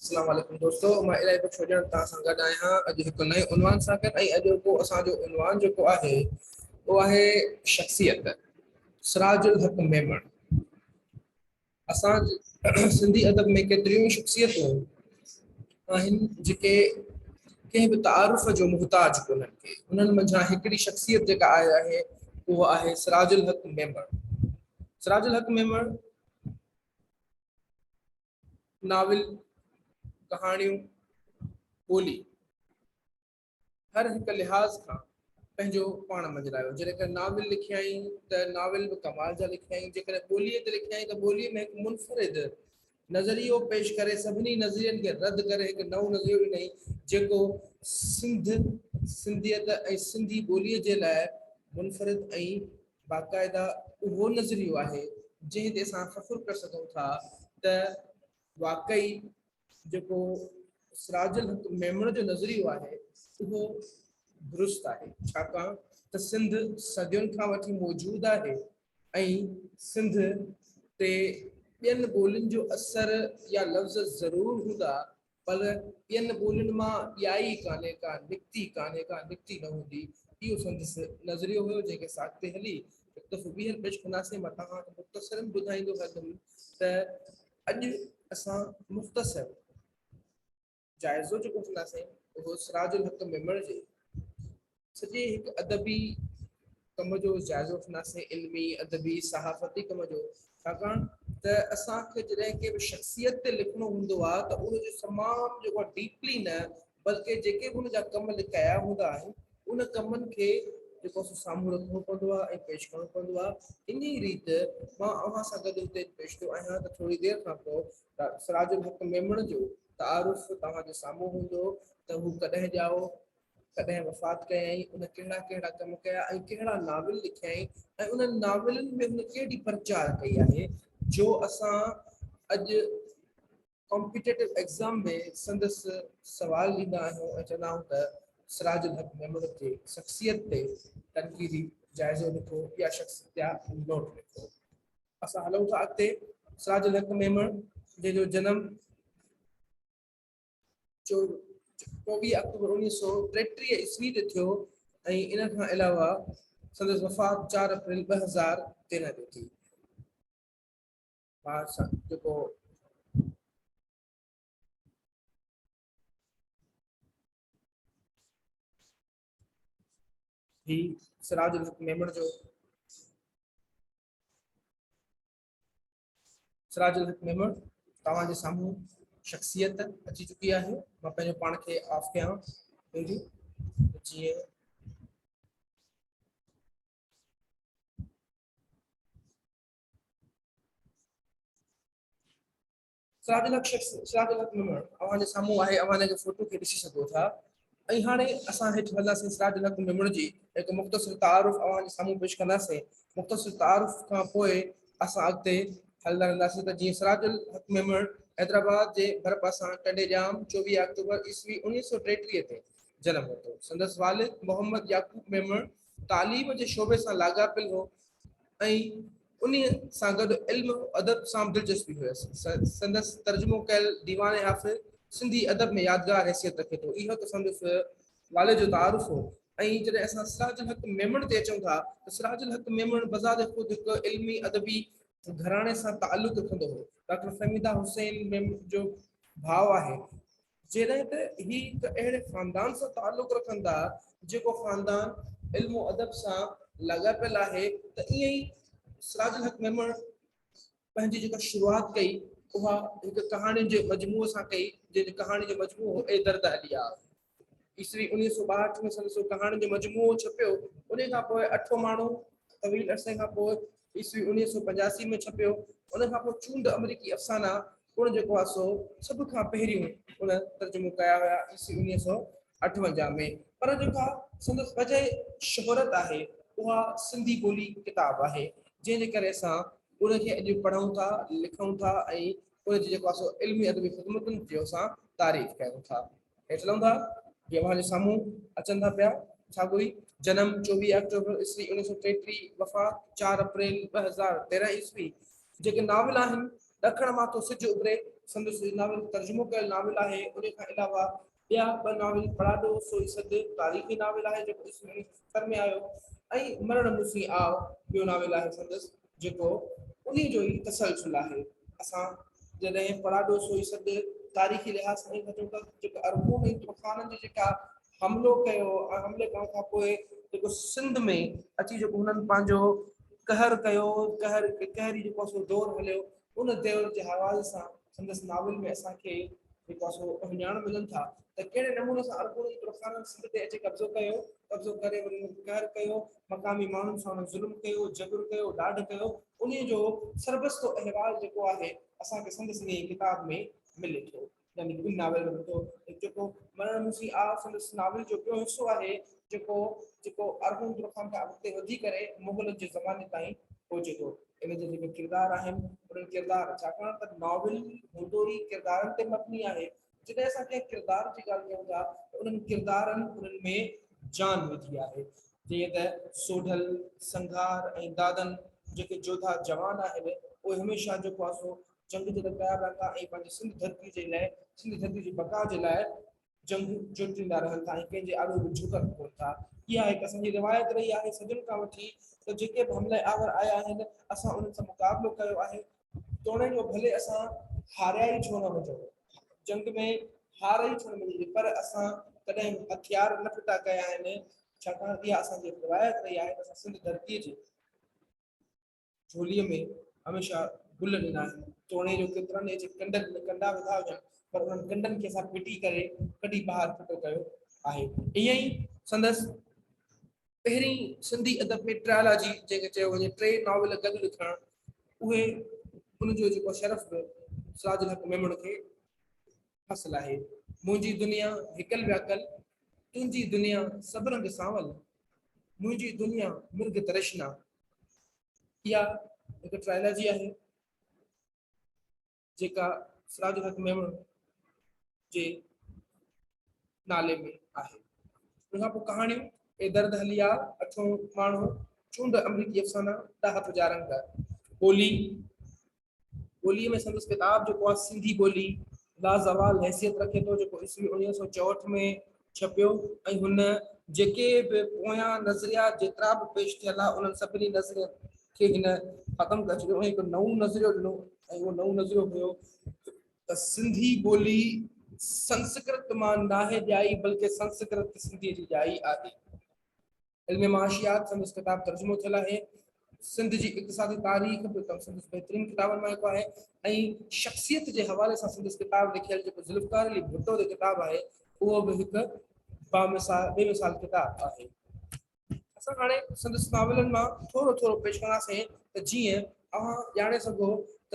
अस्सलाम वालेकुम दोस्तों, मां इलाही बख़्श हुजण तव्हां सां गॾु आहियां अॼु हिकु नए उनवान सां गॾु। ऐं अॼु को असांजो उनवान जेको आहे उहो आहे शख़्सियत। सिराजुल हक़ मेमण। असां सिंधी अदब में केतिरियूं शख़्सियतूं आहिनि जेके कंहिं बि तारुफ़ जो मुहताज कोन्हनि के। उन्हनि मंझां हिकिड़ी शख़्सियत जेका आहे उहा आहे सिराजुल हक़ मेमण। सिराजुल हक़ मेमण नाविल, कहाणियूं, ॿोली हर हिकु लिहाज़ खां पंहिंजो पाण मंझरायो। जेकर नाविल लिखियाईं त नाविल बि कमाल जा लिखियाईं, जेकर ॿोलीअ ते लिखियाईं त ॿोलीअ में हिकु मुनफ़रिद नज़रियो पेश करे सभिनी नज़रियनि खे रद्द करे हिकु नओं नज़रियो ॾिनई जेको सिंधियत ऐं सिंधी ॿोलीअ जे लाइ मुनफ़रिद ऐं बाक़ाइदा उहो नज़रियो आहे जंहिं ते असां फ़ख़ुरु करे सघूं था त वाकई जेको सिराजुल हक़ मेमण जो नज़रियो आहे उहो दुरुस्त आहे। छाकाणि त सिंध सदियुनि खां वठी मौजूदु आहे ऐं सिंध ते ॿियनि ॿोलियुनि जो असर या लफ़्ज़ ज़रूरु हूंदा, पर ॿियनि ॿोलियुनि मां ॼाई कान्हे का, निकिती कान्हे का, निकिती न हूंदी। इहो संदसि नज़रियो हुयो जंहिंखे साथ ते हली हिकु दफ़ो ॿीहर पेश कंदासीं। मां तव्हां मुख़्तसरन ॿुधाईंदो हलंदुमि त अॼु असां मुख़्तसर जाइज़ो जेको कंदासीं उहो सिराजुल हक़ मेमण जे सॼे हिकु अदबी कम जो जाइज़ो वठंदासीं, इल्मी अदबी सहाफ़ती कम जो। छाकाणि त असांखे जॾहिं के बि शख़्सियत ते लिखिणो हूंदो आहे त उनजो तमामु जेको आहे डीपली न, बल्कि जेके बि उनजा कम लिकाया हूंदा आहिनि उन कमनि खे जेको साम्हूं रखिणो पवंदो आहे ऐं पेश करिणो पवंदो आहे। इन रीति मां अव्हां सां गॾु हुते पेश थियो आहियां त थोरी देरि खां पोइ सिराजुल हक़ मेमण जो तारुफ़ तव्हांजे साम्हूं हूंदो त हू कॾहिं ॼाओ, कॾहिं वफ़ात कयईं, उन कहिड़ा कहिड़ा कम कया ऐं कहिड़ा नाविल लिखियईं ऐं उन्हनि नाविलनि में हुन कहिड़ी प्रचार कई आहे जो असां अॼु कॉम्पिटेटिव एग्ज़ाम में संदसि सवाल ॾींदा आहियूं ऐं चवंदा आहियूं त सिराजुल हक़ मेमण जे शख़्सियत ते तनक़ीदी जाइज़ो लिखो या शख़्सियत जा नोट लिखो। असां हलूं था अॻिते। सिराजुल हक़ मेमण जंहिंजो जनमु 24 अक्टूबर 1933 ईस्वी ते थियो ऐं इन खां अलावा संदसि वफ़ात 4 अप्रैल 2013 ते थी। जेको ही सिराजुल हक़ मेमण जो सिराजुल हक़ मेमण तव्हांजे साम्हूं शख़्सियत अची चुकी आहे। मां पंहिंजो पाण खे ऑफ कयां जीअं सिराजुल हक़ मेमण अव्हांजे साम्हूं आहे। अव्हां हिन फोटो खे ॾिसी सघो था। ऐं हाणे असां हेठि हलंदासीं सिराजुल हक़ मेमण जी हिकु मुख़्तसिर तारुफ़ अव्हांजे साम्हूं पेश कंदासीं। मुख़्तसिर तारुफ़ खां पोइ असां अॻिते हलंदा रहंदासीं त जीअं सिराजुल हक़ मेमण हैदराबाद जे भरपासां टंडेजाम 24 अक्टूबर ईस्वी 1933 ते जनम वरितो। संदसि वालिद मोहम्मद याकूब मेमण तालीम जे शोबे सां लाॻापियल हो ऐं उन सां गॾु इल्म अदब सां दिलचस्पी हुयसि। संदसि तर्जुमो कयल दीवान हाफ़िज़ सिंधी अदब में यादगार हैसियत रखे थो। इहो त संदसि वालिद जो तारुफ़ हो। ऐं जॾहिं असां सिराजुल हक़ मेमण ते अचूं था त सिराजुल हक़ मेमण बज़ार ख़ुदि हिकु इल्मी अदबी घराणे सां ताल्लुक़ रखंदो हो। डॉक्टर फहमीदा हुसैन मेमण जो भाउ आहे। जॾहिं त ही हिकु अहिड़े ख़ानदान सां ताल्लुक़ रखनि था जेको ख़ानदान इल्मो अदब सां लाॻापियल आहे, त ईअं ई सिराजुल हक़ मेमण पंहिंजी जेका शुरूआत कई उहा हिकु कहाणियुनि जे मजमूअ सां कई, जंहिंजी कहाणी जो मजमूओ ए दर्द अलिया। ईस्वी 1962 में संदसि कहाणी जो मजमूओ छपियो। उन खां पोइ अठो माण्हू तवील अरसे खां पोइ ईस्वी 1985 में छपियो। उन खां पोइ चूंड अमरीकी अफ़साना उन जेको आहे सो सभ खां पहिरियों उन तर्जुमो कया हुया ईस्वी 1958 में। पर जेका संदसि वजह शोहरत आहे उहा सिंधी ॿोली किताब आहे, जंहिंजे करे असां उनखे अॼु पढ़ूं था, लिखूं था ऐं उनजी जेको आहे सो इल्मी अदबी ख़िदमतुनि जो असां तारीफ़ कयूं था। हेठि लहूं था। जीअं अव्हांजे साम्हूं अचनि था पिया छागोई जनम 24 अक्टूबर ईस्वी 1933, वफ़ात 4 अप्रैल 2013 ईस्वी। जेके नाविल आहिनि ॾखण मां तो सिज उभरे संदसि नावल तर्जुमो कयल नावल आहे। उन खां अलावा ॿिया 2 नावल पढ़ाॾो सोई सद तारीख़ी नावल आहे जेको 1970 में आयो ऐं मरण मुसी आव ॿियो नावल आहे संदसि जेको उन्हीं जो ई तसलसल आहे। असां जॾहिं पढ़ाॾो सोई सद तारीख़ी लिहाज़ सां वठूं था जेका अरबून ऐं तूफ़ाननि जी जेका हमलो कयो हमले करण खां पोइ जेको सिंध में अची जेको हुननि पंहिंजो कहर कयो कहरी जेको सो दौर हलियो उन दौर जे हवाले सां संदसि नावल में असांखे जेको सो ॼाण मिलनि था त कहिड़े नमूने सां अरबून ऐं तूफ़ाननि सिंध ते अची कब्ज़ो करे कहर कयो मक़ामी माण्हुनि सां ज़ुल्म कयो जबर कयो ॾाढ कयो उन जो सरबस्तो अहवाल जेको आहे असांखे संदसि इन किताब में मिले थो। यानी ॿिनि नावल में तो जेको मरण मुसी आ संदसि नावल जो ॿियो हिसो आहे जेको अरबून तूफ़ान खां अॻिते वधी करे मुग़लनि जे ज़माने ताईं पहुचे थो। इन जे जेके किरदार आहिनि उन्हनि किरदार छाकाणि त नावल हूंदो ई किरदारनि ते मबनी आहे। जॾहिं असां कंहिं किरदार जी ॻाल्हि कयूं था त उन्हनि किरदारनि उन्हनि में जान विधी आहे। जीअं त सोढल संघार ऐं दादन जेके जोधा जवान आहिनि उहे हमेशह जेको आहे सो जंग जे तयार रहंदा ऐं पंहिंजी सिंध धरती जे लाइ सिंध धरती जी बका जे लाइ जंग जुटींदा रहनि था ऐं कंहिंजे आॾो बि झुकनि कोन था। इहा हिकु असांजी रिवायत रही आहे सदियुनि खां वठी त जेके बि हमले आवर आया आहिनि असां उन्हनि सां मुक़ाबिलो कयो आहे। तोड़े जो भले असां हारिया ई छो न हुजूं जंग में हार ई छो न मिली पर असां कॾहिं हथियार न फिटा कया आहिनि छाकाणि इहा असांजी रिवायत रही आहे त असां सिंध धरतीअ जी झोलीअ में हमेशह गुल ॾिना आहिनि। तोड़े जो केतिरनि जे कंडा विधा हुजनि पर उन्हनि कंडनि खे असां पिटी करे कॾहिं ॿाहिरि फिटो कयो आहे। ईअं ई संदसि पहिरीं सिंधी अदब में ट्रायलॉजी जंहिंखे चयो वञे 3 नावल गॾु लिखणु उहे उनजो जेको शरफ़ सिराजुल हक़ मेमण खे हासिलु आहे। मुंहिंजी दुनिया हिकल व्याकल तुंहिंजी दुनिया सभु रंग सांवल मुंहिंजी दुनिया मिर्ग तरिश्ना इहा हिकु ट्रायलॉजी आहे जेका सिराजुल हक़ मेमण जे नाले में आहे। उन खां पोइ कहाणियूं ए दर्द हलिया अठों माण्हू चूंड अमरीकी अफ़साना ॾाह तुंहिंजा रंग ॿोलीअ में संदसि किताब जेको आहे सिंधी ॿोली लाज़वाल हैसियत रखे थो जेको ईस्वी 1964 में छपियो ऐं हुन जेके बि पोयां नज़रिया जेतिरा बि पेश थियल आहे उन्हनि सभिनी नज़रियनि खे हिन ख़तमु करे छॾियो ऐं हिकु नओं नज़रियो ॾिनो ऐं उहो नओं नज़रियो हुयो त सिंधी ॿोली संस्कृत मां नाहे ॼाई बल्कि संस्कृत सिंधीअ जी ॼाई आहे। इल्म माशियात संदसि किताब तर्जुमो थियल आहे। सिंध जी इक़्तिसादी तारीख़ बि संदसि बहितरीन किताबनि मां हिकु आहे ऐं शख़्सियत जे हवाले सां संदसि किताब लिखियल जेको ज़ुल्फ़कार अली भुट्टो जो किताब आहे उहो बि हिकु बेमिसाल किताब आहे। असां हाणे संदसि नावलनि मां थोरो पेश कंदासीं त जीअं तव्हां ॼाणे सघो त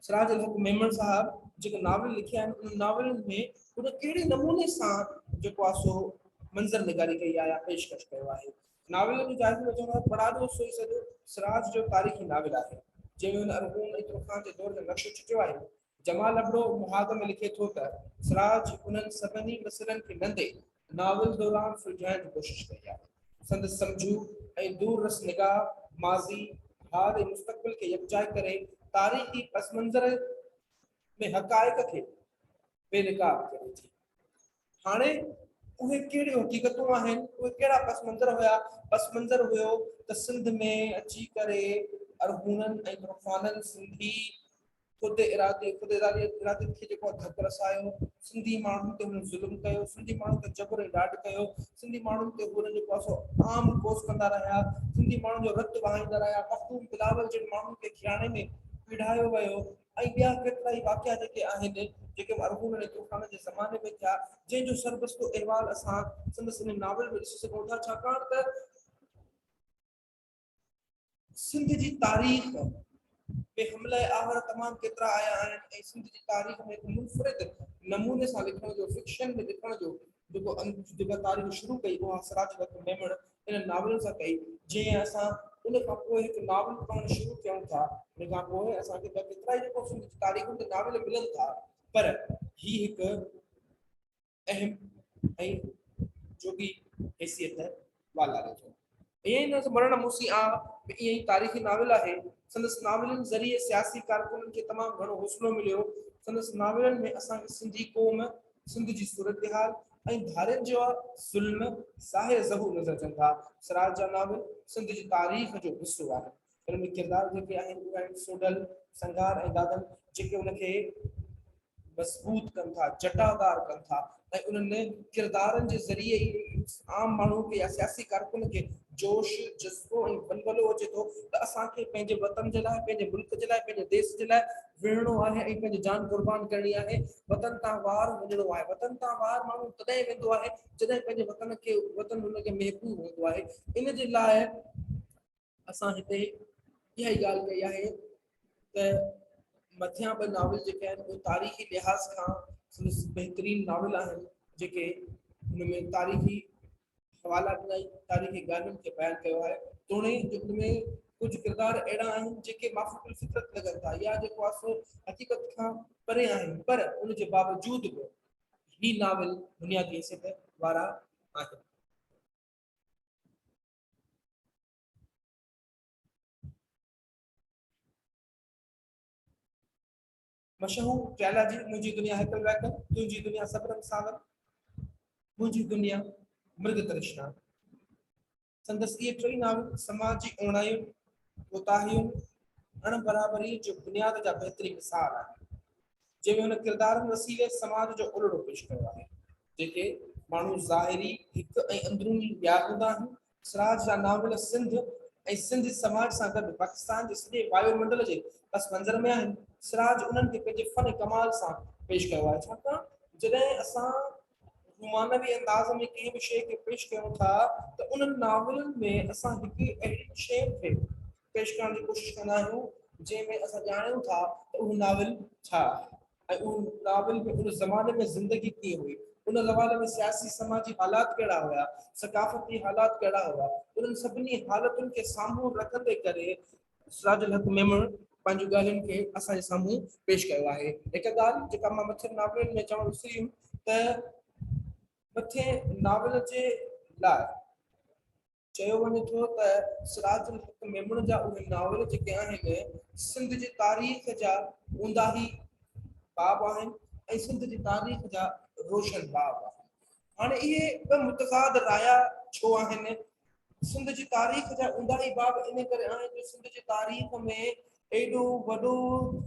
सिराजुल हक़ मेमण साहब जेके नावल लिखिया आहिनि उन नावलनि में उन कहिड़े नमूने सां जेको आहे सो मंज़र निगारी कई आहे या पेशकश कयो आहे। नावल जो जाइज़ो वठण खां पढ़ाॾो सोई सॼो सिराज जो तारीख़ी नावल आहे जंहिंमें हुन अरबून ऐं तूफ़ान जे दौर जो नक्शो चिटियो आहे। जमाल अबड़ो मुहाद में लिखे थो त सिराज उन्हनि सभिनी मसइलनि खे नंदे नावल दौरान सुलझाइण जी कोशिशि कई आहे। संदसि सम्झू ऐं दूर रस निगाह माज़ी हाल ऐं मुस्तक़बिल खे यकजाए करे तारीख़ी पस मंज़र में हक़ाइक़ खे बेनकाब करे थी। हाणे उहे कहिड़ियूं हक़ीक़तूं आहिनि उहे कहिड़ा पस मंज़र हुया पस मंज़र हुयो त सिंध में अची करे अरबूननि ऐं तूफ़ाननि सिंधी ख़ुदि इरादे खे जेको धकु रसायो सिंधी माण्हुनि ते हुननि ज़ुल्म कयो सिंधी माण्हुनि ते जबर ऐं ॾाढ कयो सिंधी माण्हुनि ते हुननि जेको आहे सो आम कोस कंदा रहिया सिंधी माण्हुनि जो रतु वहाईंदा रहिया मखदूम बिलावल जे माण्हुनि खे खियाणे में पीढ़ायो वियो ऐं ॿिया केतिरा ई वाक़िया जेके आहिनि जेके अरबून ऐं तूफ़ान जे ज़माने में थिया जंहिंजो सरबस्तो अहवाल असां संदसि नावल में ॾिसी सघूं था छाकाणि त सिंध जी तारीख़ में हमले आवर तमामु केतिरा आया आहिनि ऐं सिंध जी तारीख़ में मुनफ़रिद नमूने सां लिखण जो फिक्शन में लिखण जो जेका तारीख़ शुरू कई उहा सिराजुल हक़ मेमण इन नावलनि सां कई। जीअं असां उन खां पोइ हिकु नावल पढ़णु शुरू कयूं था उन खां पोइ असांखे केतिरा ई जेको सिंध जी तारीख़ुनि ते नावल मिलनि था पर ही हिकु अहम ऐं जोगी हैसियत वाला रहे ईअं ई न मरण मूसी आ ईअं ई तारीख़ी नाविल आहे। संदसि नाविलनि ज़रिए सियासी कारकुननि खे तमामु घणो हौसलो मिलियो। संदसि नाविलनि में असांखे सिंधी क़ौम, सिंध जी सूरत हाल ऐं धारियुनि जो ज़ुल्म ज़ाहिर ज़हूर नज़र अचनि था। सिराज जा नाविल सिंध जी तारीख़ जो हिसो आहे। हिन में किरदार जेके आहिनि उहे आहिनि सोडल, संगार ऐं दादन, जेके उनखे मज़बूत कनि था, जटादार कनि था ऐं उन्हनि किरदारनि जे ज़रिए ई आम माण्हू खे या सियासी कारकुन खे जोश, जज़्बो ऐं बलबलो अचे थो त असांखे पंहिंजे वतन जे लाइ, पंहिंजे मुल्क जे लाइ, पंहिंजे देश जे लाइ विढ़णो आहे ऐं पंहिंजी जान कुर्बान करणी आहे। वतन तां वार वञणो आहे। वतन तां वार माण्हू तॾहिं वेंदो आहे जॾहिं पंहिंजे वतन खे, वतन हुनखे महबूब हूंदो आहे। इन जे लाइ असां हिते इहा ई ॻाल्हि कई आहे त मथियां ॿ नाविल जेके आहिनि उहे तारीख़ी लिहाज़ खां बहितरीन नाविल आहिनि, जेके हुनमें तारीख़ी हवाला ॾिनई, तारीख़ी ॻाल्हियुनि खे बयानु कयो आहे। तोड़े उनमें कुझु किरदार अहिड़ा आहिनि जेके माफ़ूल फितरत लॻनि था या जेको आहे सो हक़ीक़त खां परे आहिनि, पर उनजे बावजूद बि ही नाविल बुनियादी हैसियत वारा आहिनि। मशहूर ट्रायलॉजी मुंहिंजी दुनिया हिकल वैकल, तुंहिंजी दुनिया सब्रम सावन, मुंहिंजी दुनिया मृग तृष्णा। संदसि इहे टे नाविल समाज जी ओणायुनि, कोताहियुनि, अणबराबरी जो बुनियाद जा बहितरीन मिसाल आहे, जंहिंमें हुन किरदारनि वसीले समाज जो उलड़ो पेश कयो आहे, जेके माण्हू ज़ाहिरी हिकु ऐं अंदरूनी ॿिया हूंदा आहिनि। सिराज जा नाविल सिंध ऐं सिंध समाज सां गॾु पाकिस्तान जे सॼे वायुमंडल जे पस मंज़र में आहिनि। सिराज उन्हनि खे पंहिंजे फन कमाल सां पेश कयो आहे, छाकाणि जॾहिं असां मानवी अंदाज़ में कंहिं बि शइ खे पेश कयूं था त उन्हनि नाविलनि में असां हिकु अहिड़ी शइ खे पेश करण जी कोशिशि कंदा आहियूं जंहिंमें असां ॼाणूं था त उहो नाविल छा आहे ऐं उन नाविल में उन ज़माने में ज़िंदगी कीअं हुई, उन ज़माने में सियासी समाजी हालात कहिड़ा हुआ, सकाफ़ती हालात कहिड़ा हुआ। उन्हनि सभिनी हालतुनि खे साम्हूं रखंदे करे सिराजुल हक़ मेमण पंहिंजूं ॻाल्हियुनि खे असांजे साम्हूं पेश कयो आहे। हिकु ॻाल्हि जेका मां मथे नाविलनि में चवणु विसरी त मथे नाविल जे लाइ चयो वञे थो त सिराजुल हक़ मेमण जा उहे नाविल जेके आहिनि सिंध जी तारीख़ जा ऊंदाही बाब आहिनि ऐं सिंध जी तारीख़ जा रोशन बाब आहिनि। हाणे इहे ॿ मुतज़ाद राया छो आहिनि? सिंध जी तारीख़ जा ऊंदाही बाब इन करे आहिनि जो सिंध जी तारीख़ में एॾो वॾो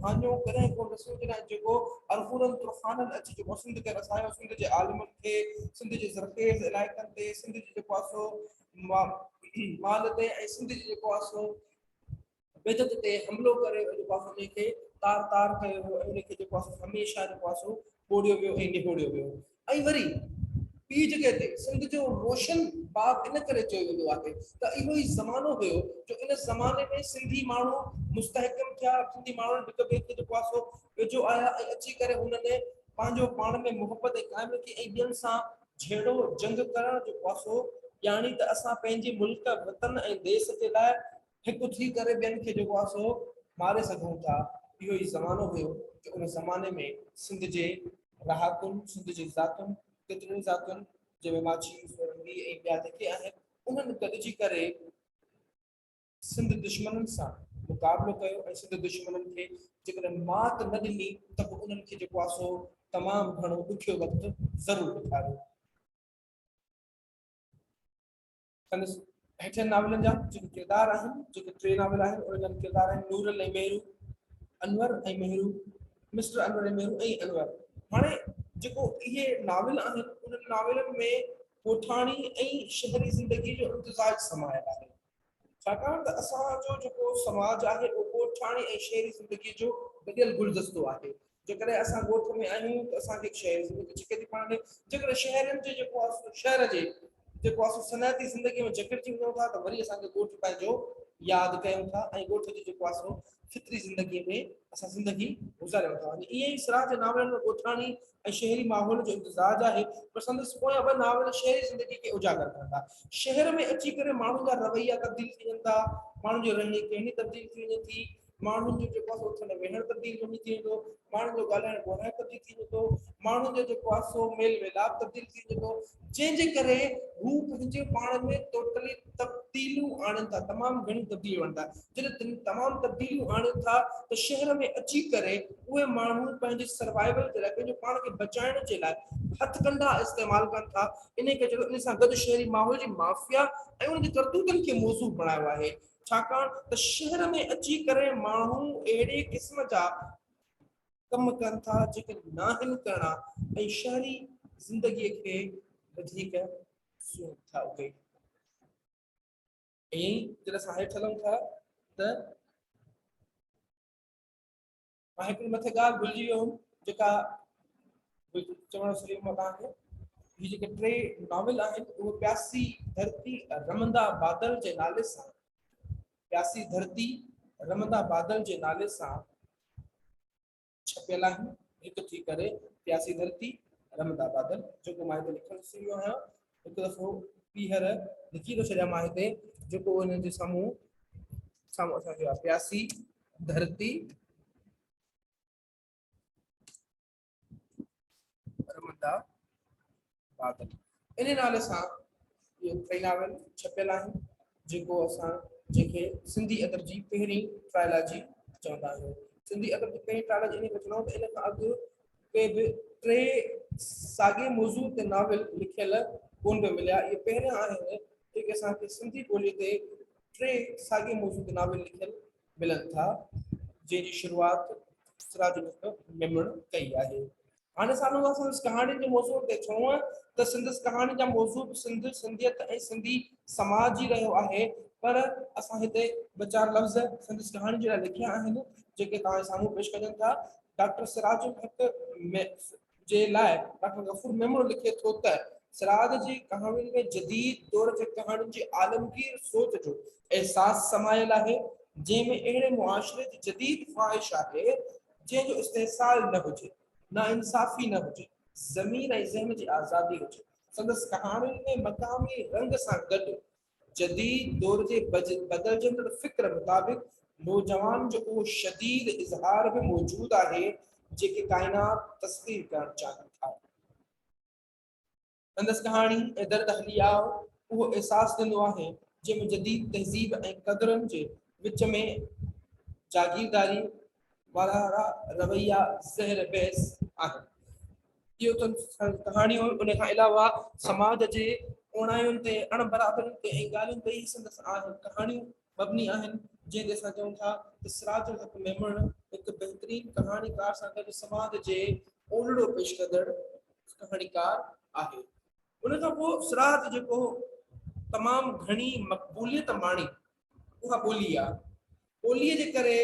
हाञो कॾहिं कोन ॾिसो जॾहिं जेको अरफूरनि तुफ़ाननि अची जेको सिंध खे रसायो, सिंध जे आलिमनि खे, सिंध जे ज़रखेज़ इलाइक़नि ते, सिंध जी जेको आहे सो माल ते ऐं सिंध जी जेको आहे सो बेदत ते हमलो करे जेको आहे उनखे तार तार कयो ऐं उनखे जेको आहे हमेशह जेको आहे सो ॿोड़ियो वियो ऐं निहोड़ियो वियो। ऐं वरी ॿी जॻह ते सिंध जो रोशन बाब इन करे चयो वेंदो आहे त इहो ई ज़मानो हुयो जो इन ज़माने में सिंधी माण्हू मुस्तहकम थिया, सिंधी माण्हू हिक ॿिए खे जेको आहे सो वेझो आया ऐं अची करे हुननि पंहिंजो पाण में मुहबत क़ाइमु रखी ऐं ॿियनि सां झेड़ो जंग करण जेको आहे सो यानी त असां पंहिंजे मुल्क, वतन ऐं देश जे लाइ हिकु थी करे ॿियनि खे जेको आहे सो मारे सघूं था। इहो ई ज़मानो हुयो जो उन ज़माने में सिंध जे रहाकुनि, सिंध जी ज़ातुनि, केतिरियुनि ज़ातुनि जंहिंमें माछी, सोरंगी ऐं ॿिया जेके आहिनि उन्हनि गॾिजी करे सिंध दुश्मननि सां मुक़ाबिलो कयो ऐं सिंध दुश्मननि खे जेकॾहिं मात न ॾिनी त पोइ उन्हनि खे जेको आहे सो तमामु घणो ॾुखियो वक़्तु ज़रूरु ॾेखारियो। संदसि हेठियनि नाविलनि जा जेके किरदार आहिनि, जेके टे नाविल आहिनि उन्हनि किरदार आहिनि नूरल ऐं मेहरू, अनवर ऐं मेहरू, मिस्टर अनवर ऐं मेहरू ऐं अनवर। हाणे जेको इहे नाविल आहिनि उन्हनि नाविलनि में ॻोठाणी ऐं शहरी ज़िंदगी जो इम्तिज़ाज समायल आहे, छाकाणि त असांजो जेको समाज आहे उहो ॻोठाणी ऐं शहरी ज़िंदगी जो गॾियल गुलदस्तो आहे। जेकॾहिं असां ॻोठ में आहियूं त असांखे शहरी ज़िंदगी छिके थी पवंदी, जेकॾहिं शहरनि जे जेको आहे शहर जे जेको आहे सनाती ज़िंदगी में जकड़जी वञूं था त वरी असांखे ॻोठ पंहिंजो यादि कयूं था ऐं ॻोठ जी जेको आहे सो फितरी ज़िंदगीअ में असां ज़िंदगी गुज़ारियूं था। ईअं ई सिराज जे नावलनि में ॻोठाणी ऐं शहरी माहौल जो इम्तिज़ाज आहे, पर संदसि पोयां ॿ नावल शहरी ज़िंदगी खे उजागर कनि था। शहर में अची करे माण्हुनि जा रवैया तब्दील थी वञनि था, माण्हुनि जो रहणी कहणी तब्दील थी वञे थी, माण्हुनि जो जेको आहे उथण वेहण तब्दील वञी थी वेंदो, माण्हुनि जो ॻाल्हाइण ॿोलाइण तब्दील थी वेंदो, माण्हुनि जो जेको आहे सो मेल मिलाप तब्दील थी वेंदो, जंहिंजे करे हू पंहिंजे पाण में टोटली तब्दीलियूं आणनि था, तमामु घणी तब्दीलियूं आणनि था। जॾहिं तमामु तब्दीलियूं आणनि था त शहर में अची करे उहे माण्हू पंहिंजे सर्वाइवल जे लाइ, पंहिंजे पाण खे बचाइण जे लाइ हथकंडा इस्तेमालु कनि था। इन खे इन सां गॾु शहरी माहौल जी माफ़िया ऐं उन जी करतूतनि खे मौज़ू बणायो आहे, छाकाणि त शहर में अची करे माण्हू अहिड़े क़िस्म जा कम कनि था जेके नाहिनि करणा ऐं शहरी ज़िंदगीअ खे वधीक सुहिणो था उहे। ऐं जॾहिं असां हेठि हलूं था त मां हिकिड़ी मथे ॻाल्हि भुलिजी वियो हुउमि जेका चवणु सही मां तव्हांखे, ही जेके टे नॉवल आहिनि उहे प्यासी धरती रमंदा बादल जे नाले सां, प्यासी धरती रमंदा बादल जे नाले सां छपियल आहिनि। हिकु थी करे प्यासी धरती रमंदा बादल, जेको मां हिते लिखणु विसरी वियो आहियां, हिकु दफ़ो ॿीहर लिखी थो छॾियां मां हिते, जेको हिन जे साम्हूं असांखे आहे प्यासी धरती रमंदा बादल, इन नाले सां इहे टे नॉवल छपियल आहिनि, जेको असां जंहिंखे सिंधी अदब जी पहिरीं ट्रायलॉजी चवंदा आहियूं। सिंधी अदब जी पहिरीं ट्रायलॉजी इन खे चवंदा आहियूं त इन खां अॻु के बि टे साॻे मौज़ू ते नॉवल लिखियल कोन पिया मिलिया। इहे पहिरियां आहिनि जेके असांखे सिंधी ॿोलीअ ते टे साॻे मौज़ू ते नॉवल लिखियल मिलनि था, जंहिंजी शुरूआति सिराजुल हक़ मेमण कई आहे। हाणे साम्हूं असां कहाणी जे मौज़ू ते छो त सिंधस कहाणी जा मौज़ू सिंध, सिंधियत ऐं सिंधी समाज ई रहियो आहे, पर असां हिते ॿ चार लफ़्ज़ सिंधस कहाणी जे लाइ लिखिया आहिनि जेके तव्हां साम्हूं पेश कजनि था। डॉक्टर सिराजुल हक़ जे लाइ डॉक्टर गफ़ूर मेमण लिखे थो त सिराज जी कहाणियुनि में जदीद दौर जे कहाणियुनि जी आलमगीर सोच जो एहसास समायल आहे, जंहिंमें अहिड़े मुआशरे जी जदीद ख़्वाहिश आहे जंहिंजो इस्तेहसाल न हुजे, नाइंसाफ़ी न हुजे, ज़मीर ऐं ज़हन जी आज़ादी हुजे। संदसि कहाणियुनि में मक़ामी रंग सां गॾु जदीद दौर जे बदिलजंदड़ फ़िक्र मुताबिक़ नौजवान जो उहो शदीद इज़हार बि मौजूदु आहे जेके काइनात तस्वीर करणु चाहिनि था। संदसि कहाणी ऐं दर्द हलियाव उहो एहसासु ॾींदो आहे जंहिंमें जदीद तहज़ीब ऐं क़दरुनि जे विच में जागीरदारी वारा रवैया ज़हर बहस आहिनि। इहो त कहाणियूं, उन खां अलावा समाज जे ओणायुनि ते, अणबराबरियुनि ते ऐं ॻाल्हियुनि ते ई संदसि आहिनि कहाणियूं मबनी आहिनि, जंहिंते असां चऊं था त सिराजुल हक़ मेमण हिकु बहितरीन कहाणीकार सां गॾु समाज जे ओलड़ो पेश कंदड़ कहाणीकार आहे। उन खां पोइ सिराज जेको तमामु घणी मक़बूलियत माणी उहा ॿोली आहे, ॿोलीअ जे करे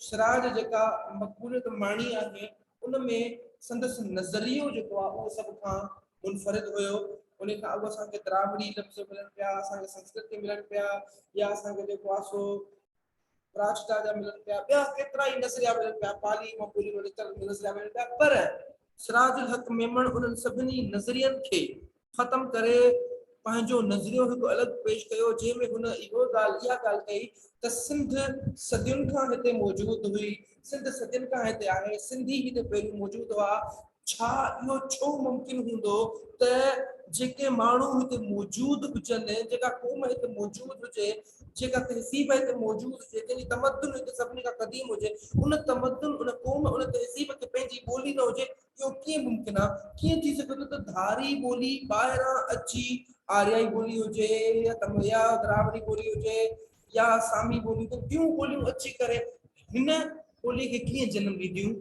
सिराज जेका मक़बूलियत माणी आहे उन में संदसि नज़रियो जेको आहे उहो सभ खां मुनफ़रिद हुयो। उन खां अॻु असांखे द्राविड़ी लफ़्ज़ मिलनि पिया, असांखे संस्कृत मिलनि पिया, या असांखे जेको आहे सो प्राचता जा मिलनि पिया, ॿिया केतिरा ई नज़रिया मिलनि पिया, पाली मां ॿोली में निकितल नज़रिया मिलनि पिया, पर सिराजुल हक़ मेमण उन्हनि सभिनी नज़रियनि खे ख़तमु करे पंहिंजो नज़रियो हिकु अलॻि पेश कयो, जंहिंमें हुन इहा ॻाल्हि कई त सिंध सदियुनि खां हिते मौजूदु हुई, सिंध सदियुनि खां हिते आहे, सिंधी हिते पहिरियों मौजूदु हुआ। छा इहो छो मुमकिन हूंदो त जेके माण्हू हिते मौजूदु हुजनि, जेका क़ौम हिते मौजूदु हुजे, जेका तहज़ीब हिते मौजूदु हुजे, जंहिंजी तमदुन हिते सभिनी खां क़दीम हुजे, उन तमदुन, उन क़ौम, उन तहज़ीब खे पंहिंजी ॿोली न हुजे, इहो कीअं मुमकिन आहे? कीअं थी सघे थो त धारी ॿोली ॿाहिरां अची आर्याई ॿोली हुजे या द्राविड़ी ॿोली हुजे या सामी ॿोली, त ॿियूं ॿोलियूं अची करे हिन ॿोली खे कीअं जनम ॾींदियूं?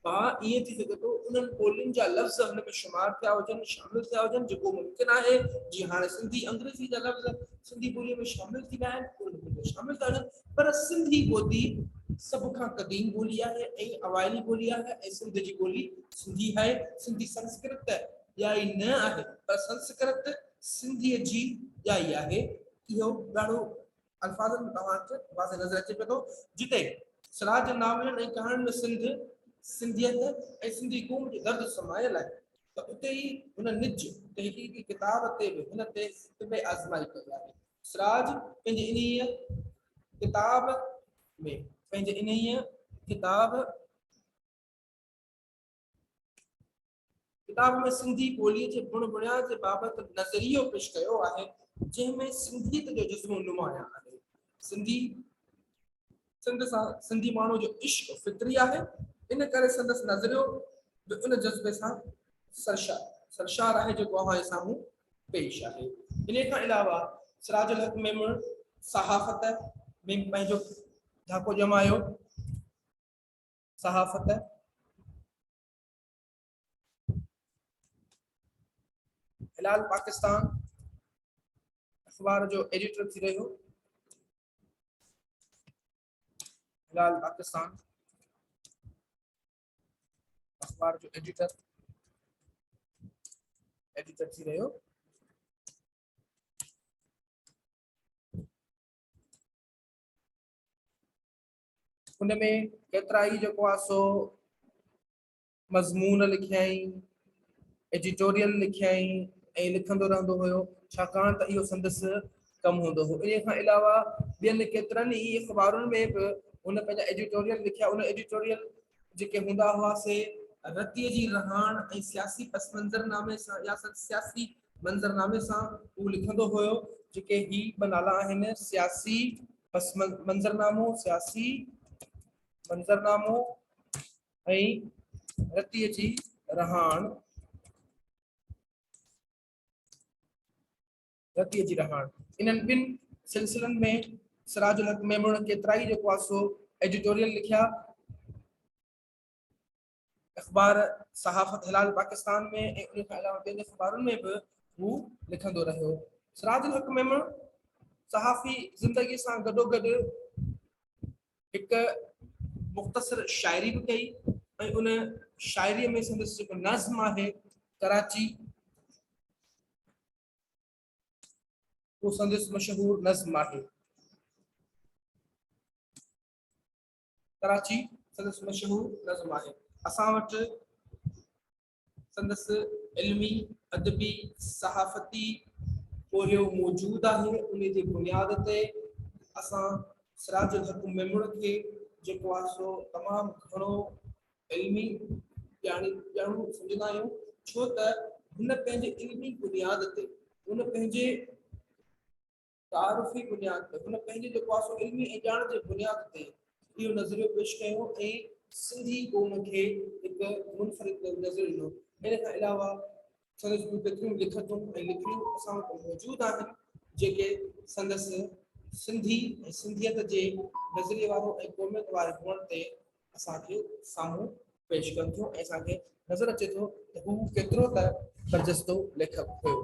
ईअं थी सघे थो उन्हनि ॿोलियुनि जा लफ़्ज़ हुन में शुमार थिया हुजनि, शामिल थिया हुजनि, जेको मुमकिन आहे। जीअं हाणे सिंधी अंग्रेज़ी जा लफ़्ज़ सिंधी ॿोलीअ में शामिल थी विया आहिनि, शामिल था वञनि, पर सिंधी ॿोली सभ खां क़दीम ॿोली आहे ऐं अवाइली ॿोली आहे, ऐं सिंध जी ॿोली सिंधी आहे। सिंधी संस्कृत ॼाई न आहे, पर संस्कृत सिंधीअ जी ॼाई आहे। इहो ॾाढो अल्फाज़नि में तव्हांखे वाज़े नज़र अचे पियो थो, जिते सिराज जे नावलनि ऐं कहाणियुनि में सिंध, सिंधियत ऐं सिंधी क़ौम जो दर्द समायल आहे, त उते ई हुन निज तहक़ीक़ी किताब ते बि हिन ते आज़माई कई आहे। सिराज पंहिंजी इन किताब में पंहिंजे इन्हीअ किताब में सिंधी ॿोलीअ जे गुण बुनियाद जे बाबति नज़रियो पेश कयो आहे जंहिंमें सिंधियत जो जज़्बो नुमायां आहे। सिंधी माण्हू जो इश्क फितरी आहे, इन करे संदसि नज़रियो बि उन जज़्बे सां सरशार आहे जेको अव्हां जे साम्हूं पेश आहे। इन खां अलावा सिराजुल हक़ मेमण सहाफ़त में पंहिंजो धाको जमायो। सहाफ़त हिलाल पाकिस्तान अखबार जो एडिटर थी रहियो। हिलाल पाकिस्तान अखबार जो एडिटर थी रहियो। उनमें केतिरा ई जेको आहे सो मज़मून लिखियाई, एडिटोरियल लिखियाई ऐं लिखंदो रहंदो हुयो, छाकाणि त इहो संदसि कमु हूंदो हो। इन खां अलावा ॿियनि केतिरनि ई अख़बारुनि में बि हुन पंहिंजा एडिटोरियल लिखिया। उन एडिटोरियल जेके हूंदा हुआ से रतीअ जी रहाण ऐं सियासी पस मंज़रनामे सां या सियासी मंज़रनामे सां उहो लिखंदो हुयो, जेके ही ॿ नाला आहिनि, सियासी पस मंज़रनामो, सियासी मंज़रनामो ऐं रतीअ जी रहाण। इन्हनि ॿिनि सिलसिलनि में सिराजुल हक़ मेमण केतिरा ई जेको आहे सो एडिटोरियल लिखिया। अखबार सहाफ़त हिलाल पाकिस्तान में ऐं उन खां अलावा ॿियनि अखबारुनि में बि हू लिखंदो रहियो। सिराजुल हक़ मेमण सहाफ़ी ज़िंदगी सां गॾोगॾु हिकु मुख़्तसिर शाइरी बि कई ऐं उन शाइरीअ में संदसि जेको नज़्म आहे कराची, वो संदसि मशहूर नज़्म आहे। कराची संदसि मशहूर नज़्म आहे। असां वटि संदसि इल्मी, अदबी, सहाफ़ती पोरियो मौजूद आहे। उन जी बुनियाद ते असां सिराजुल हक़ मेमण खे जेको आहे सो तमामु घणो इल्मी ॼाणूं सम्झंदा आहियूं, छो त हुन पंहिंजे इल्मी बुनियाद ते, हुन पंहिंजे तारुफ़ी बुनियाद ते, हुन पंहिंजे जेको आहे सो इल्मी ऐं ॼाण जे बुनियाद ते इहो नज़रियो पेश कयो ऐं सिंधी क़ौम खे हिकु मुनफ़रिद नज़र ॾिनो। इन खां अलावा संदसि केतिरियूं लिखतूं ऐं लिखियूं असां वटि मौजूद आहिनि जेके संदसि सिंधी ऐं सिंधियत जे नज़रिए वारो ऐं क़ौमियत वारे हुअण ते असांखे साम्हूं पेश कनि थियूं ऐं असांखे नज़र अचे थो त हू केतिरो त बरजस्तो लेखक हुयो।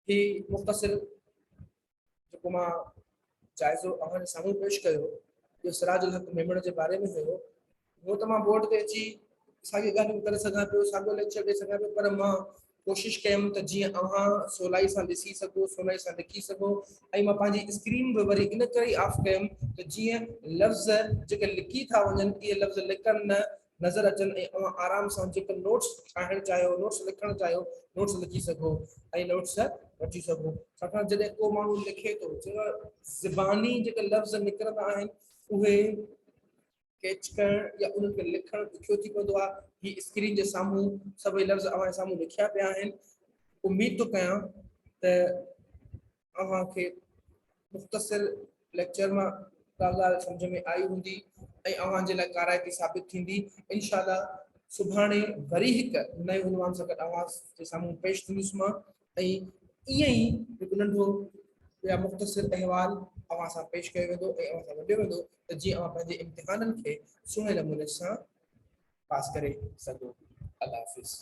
ही मुख़्तसिर जेको मां जाइज़ो अव्हां जे साम्हूं पेश कयो, इहो सिराजुल हक़ मेमण जे बारे में हुयो। वो तो मां बोर्ड ते अची साॻी ॻाल्हियूं करे सघां पियो, साॻियो लेक्चर ॾेई सघां पियो, पर मां कोशिशि कयमि त जीअं अव्हां सवलाई सां ॾिसी सघो, सवलाई सां लिखी सघो। ऐं मां पंहिंजी स्क्रीन बि वरी इन करे ई ऑफ कयमि त जीअं लफ़्ज़ जेके लिखी था वञनि इहे लफ़्ज़ लिखनि न नज़र अचनि ऐं अव्हां आराम सां जेके नोट्स ठाहिणु चाहियो, नोट्स लिखणु चाहियो, नोट्स लिखी सघो ऐं नोट्स वठी सघो। छाकाणि जॾहिं को माण्हू लिखे थो, ज़बानी जेके लफ़्ज़ निकिरंदा आहिनि उहे कैच करणु या उनखे लिखणु ॾुखियो थी पवंदो आहे। ही स्क्रीन जे साम्हूं सभई लफ़्ज़ अव्हां जे साम्हूं लिखिया पिया आहिनि। उमेद थो कयां त अव्हां खे मुख़्तसिर लेक्चर मां का ॻाल्हि सम्झ में आई हूंदी ऐं अव्हां जे लाइ काराइती साबित थींदी। इंशाअल्लाह सुभाणे वरी हिकु नए उनवान सां गॾु अव्हां जे साम्हूं पेश थींदुसि मां ऐं ईअं ई हिकु नंढो या मुख़्तसिर अहवाल अव्हां सां पेश कयो वेंदो ऐं अव्हां सां वॾियो वेंदो त जीअं अव्हां पंहिंजे इम्तिहाननि खे सुहिणे नमूने सां पास करे सघो। अल्लाह हाफ़िज़।